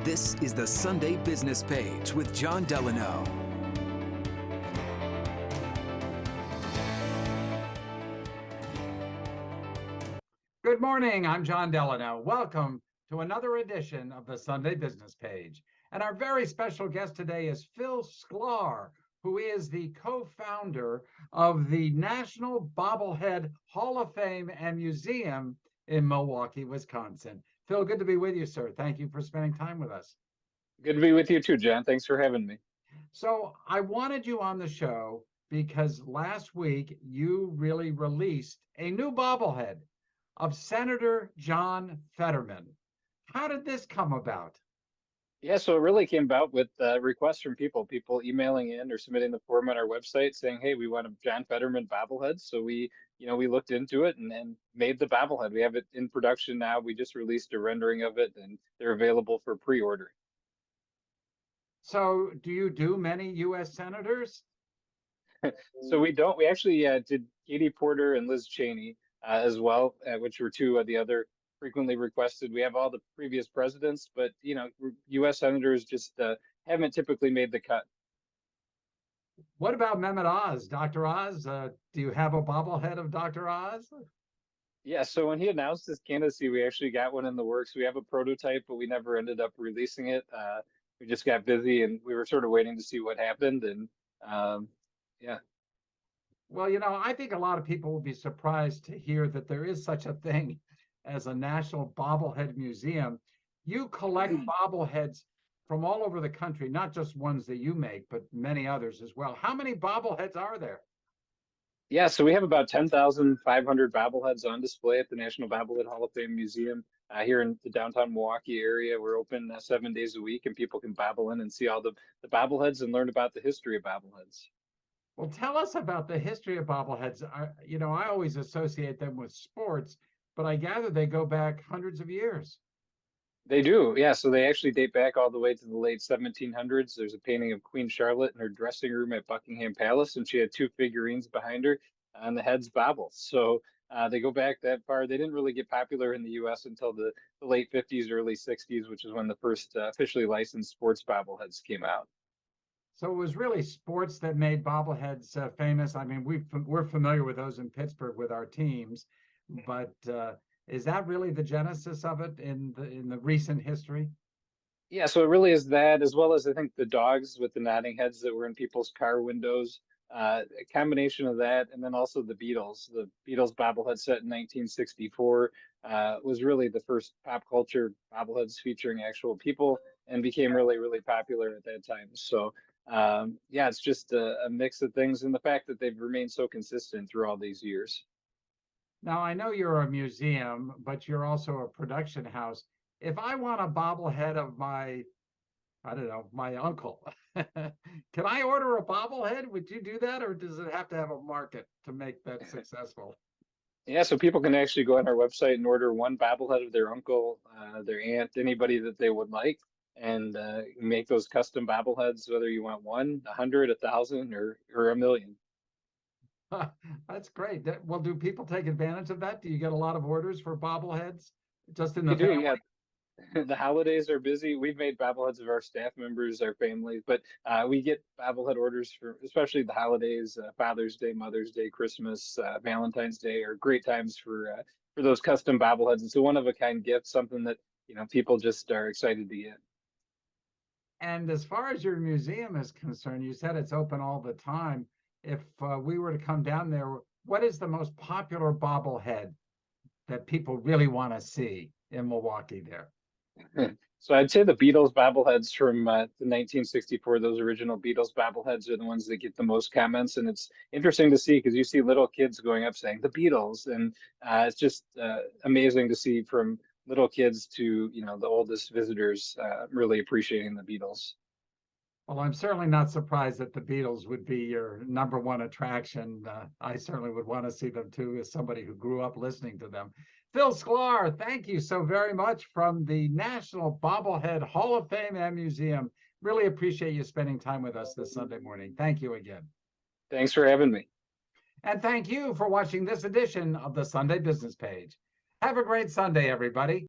This is the Sunday Business Page with Jon Delano. Good morning, I'm Jon Delano. Welcome to another edition of the Sunday Business Page. And our very special guest today is Phil Sklar, who is the co-founder of the National Bobblehead Hall of Fame and Museum in Milwaukee, Wisconsin. Phil, good to be with you, sir. Thank you for spending time with us. Good to be with you too, Jon. Thanks for having me. So I wanted you on the show because last week you really released a new bobblehead of Senator John Fetterman. How did this come about? Yeah, so it really came about with requests from people emailing in or submitting the form on our website saying, "Hey, we want a John Fetterman bobblehead." So we looked into it and made the bobblehead. We have it in production now. We just released a rendering of it, and they're available for pre-order. So, do you do many U.S. senators? So we don't. We actually did Katie Porter and Liz Cheney as well, which were two of the other frequently requested. We have all the previous presidents, but U.S. senators just haven't typically made the cut. What about Mehmet Oz, Dr. Oz? Do you have a bobblehead of Dr. Oz? Yeah, so when he announced his candidacy, we actually got one in the works. We have a prototype, but we never ended up releasing it. We just got busy, and we were sort of waiting to see what happened. And yeah. Well, I think a lot of people will be surprised to hear that there is such a thing as a National Bobblehead Museum. You collect bobbleheads from all over the country, not just ones that you make, but many others as well. How many bobbleheads are there? Yeah, so we have about 10,500 bobbleheads on display at the National Bobblehead Hall of Fame Museum here in the downtown Milwaukee area. We're open 7 days a week, and people can bobble in and see all the bobbleheads and learn about the history of bobbleheads. Well, tell us about the history of bobbleheads. I always associate them with sports, but I gather they go back hundreds of years. They do, yeah. So they actually date back all the way to the late 1700s. There's a painting of Queen Charlotte in her dressing room at Buckingham Palace, and she had two figurines behind her, and the heads bobble. So they go back that far. They didn't really get popular in the U.S. until the late 50s, early 60s, which is when the first officially licensed sports bobbleheads came out. So it was really sports that made bobbleheads famous. I mean, we're familiar with those in Pittsburgh with our teams, but is that really the genesis of it in the recent history? Yeah, so it really is that, as well as I think the dogs with the nodding heads that were in people's car windows, a combination of that, and then also the Beatles. The Beatles bobblehead set in 1964 was really the first pop culture bobbleheads featuring actual people and became really, really popular at that time. So, yeah, it's just a mix of things and the fact that they've remained so consistent through all these years. Now, I know you're a museum, but you're also a production house. If I want a bobblehead of I don't know, my uncle, can I order a bobblehead? Would you do that, or does it have to have a market to make that successful? Yeah, so people can actually go on our website and order one bobblehead of their uncle, their aunt, anybody that they would like, and make those custom bobbleheads, whether you want one, 100, 1,000, or a million. That's great. Well, do people take advantage of that? Do you get a lot of orders for bobbleheads just in We the do, family? yeah. The holidays are busy. We've made bobbleheads of our staff members, our families, but we get bobblehead orders for especially the holidays, Father's Day, Mother's Day, Christmas, Valentine's Day are great times for those custom bobbleheads. It's a one-of-a-kind gift, something that people just are excited to get. And as far as your museum is concerned, you said it's open all the time. If we were to come down there, what is the most popular bobblehead that people really want to see in Milwaukee there? So I'd say the Beatles bobbleheads from the 1964, those original Beatles bobbleheads are the ones that get the most comments. And it's interesting to see because you see little kids going up saying the Beatles. And it's just amazing to see from little kids to, the oldest visitors really appreciating the Beatles. Well, I'm certainly not surprised that the Beatles would be your number one attraction. I certainly would want to see them too, as somebody who grew up listening to them. Phil Sklar, thank you so very much from the National Bobblehead Hall of Fame and Museum. Really appreciate you spending time with us this Sunday morning. Thank you again. Thanks for having me. And thank you for watching this edition of the Sunday Business Page. Have a great Sunday, everybody.